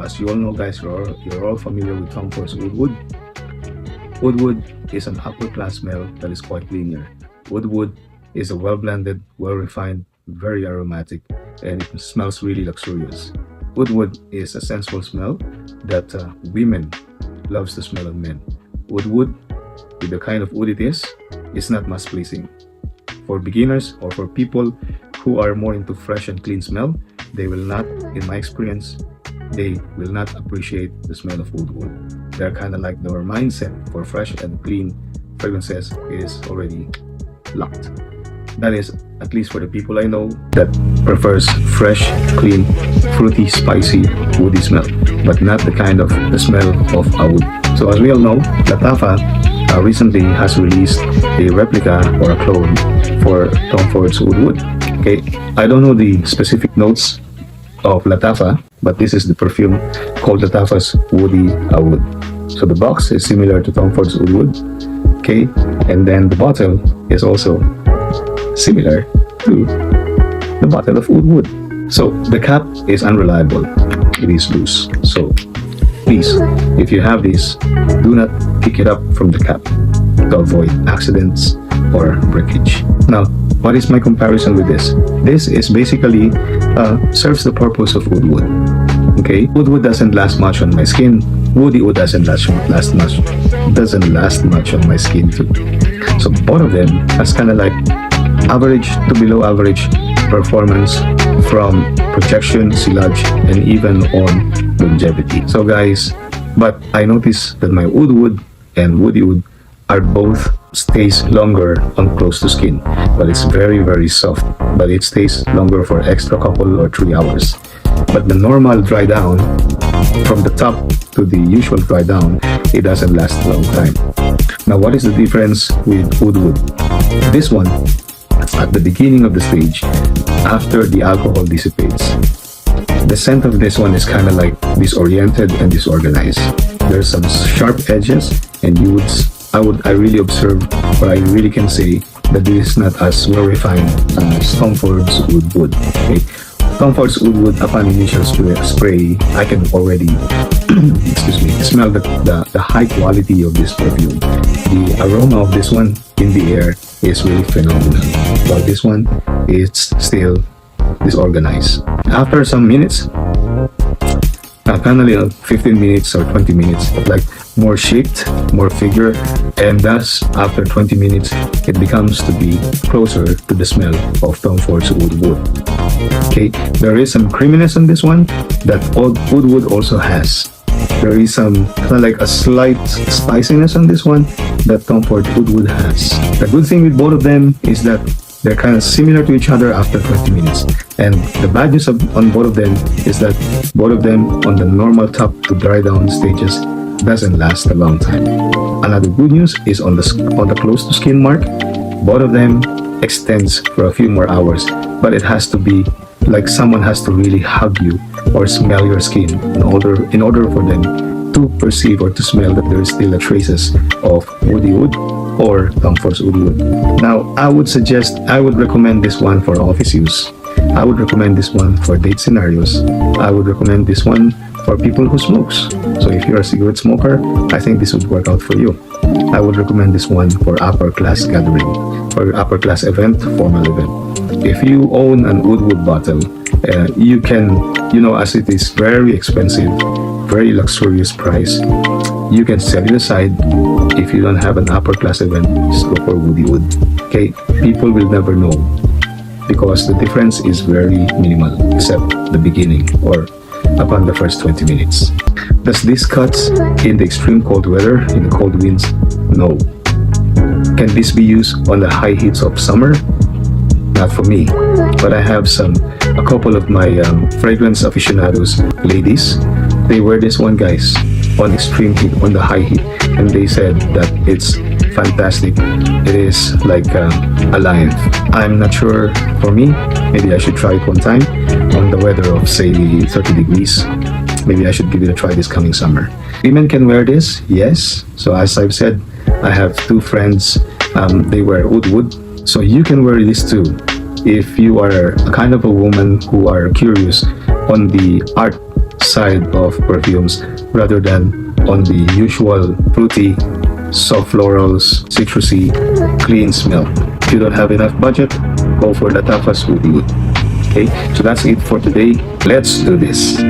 As you all know, guys, you're all familiar with Tom Ford's Oud Wood. Oud Wood is an upper class smell that is quite linear. Oud Wood is a well-blended, well-refined, very aromatic, and it smells really luxurious. Oud Wood is a sensual smell that women loves to smell on men. Oud Wood, with the kind of wood it is not mass-pleasing. For beginners or for people who are more into fresh and clean smell, they will not, in my experience, they will not appreciate the smell of Oud Wood. They're kind of like their mindset for fresh and clean fragrances is already locked. That is, at least for the people I know, that prefers fresh, clean, fruity, spicy, woody smell, but not the kind of the smell of oud. So as we all know, Latafa recently has released a replica or a clone for Tom Ford's Oud Wood. Okay, I don't know the specific notes of Latafa, but this is the perfume called Latafa's Woody Oud. So the box is similar to Tom Ford's Oud Wood, okay, and then the bottle is also similar to the bottle of Oud Wood. So the cap is unreliable, it is loose. So please, if you have this, do not pick it up from the cap to avoid accidents or breakage. Now, what is my comparison with this? This is basically serves the purpose of Oud Wood. Okay, Oud Wood doesn't last much on my skin. Woody Oud doesn't last much on my skin too. So both of them has kind of like average to below average performance from projection, sealage, and even on longevity. So guys, but I noticed that my Oud Wood and Woody Oud are both stays longer on close to skin, but it's very soft, but it stays longer for extra couple or 3 hours. But the normal dry down, from the top to the usual dry down, it doesn't last a long time. Now what is the difference with Oud Wood? This one, at the beginning of the stage, after the alcohol dissipates, the scent of this one is kind of like disoriented and disorganized. There's some sharp edges, and I really observe, or I really can say that this is not as well refined as Tom Ford's Oud Wood. Okay? Tom Ford's Oud Wood, upon initial spray, I can already smell the high quality of this perfume. The aroma of this one in the air is really phenomenal, while this one is still disorganized. After some minutes, finally 15 minutes or 20 minutes, like more shaped, more figure, and thus after 20 minutes it becomes to be closer to the smell of Tom Ford's Oud Wood. Okay, there is some creaminess on this one that Oud Wood also has. There is some kind of like a slight spiciness on this one that Tom Ford Oud Wood has. The good thing with both of them is that they're kind of similar to each other after 20 minutes. And the bad news on both of them is that both of them on the normal top to dry down stages doesn't last a long time. Another good news is on the close to skin mark, both of them extends for a few more hours, but it has to be like someone has to really hug you or smell your skin in order for them to perceive or to smell that there is still a traces of Woody Oud or Tom Ford's Oud Wood. Now, I would recommend this one for office use. I would recommend this one for date scenarios. I would recommend this one for people who smokes. So if you're a cigarette smoker, I think this would work out for you. I would recommend this one for upper class gathering, for upper class event, formal event. If you own an Oud Wood bottle, you can, as it is very expensive, very luxurious price, you can set it aside. If you don't have an upper class event, just go for Woody Oud. Okay, people will never know because the difference is very minimal, except the beginning or upon the first 20 minutes. Does this cuts in the extreme cold weather, in the cold winds? No. Can this be used on the high heats of summer? Not for me, but I have a couple of my fragrance aficionados ladies. They wear this one, guys, on extreme heat, on the high heat, and they said that it's fantastic. It is like alive. I'm not sure for me. Maybe I should try it one time on the weather of say 30 degrees. Maybe I should give it a try this coming summer. Women can wear this, yes. So as I've said, I have 2 friends, they wear Oud Wood. So you can wear this too. If you are a kind of a woman who are curious on the art side of perfumes rather than on the usual fruity, soft florals, citrusy, clean smell. If you don't have enough budget, go for the toughest wood. Okay, so that's it for today. Let's do this.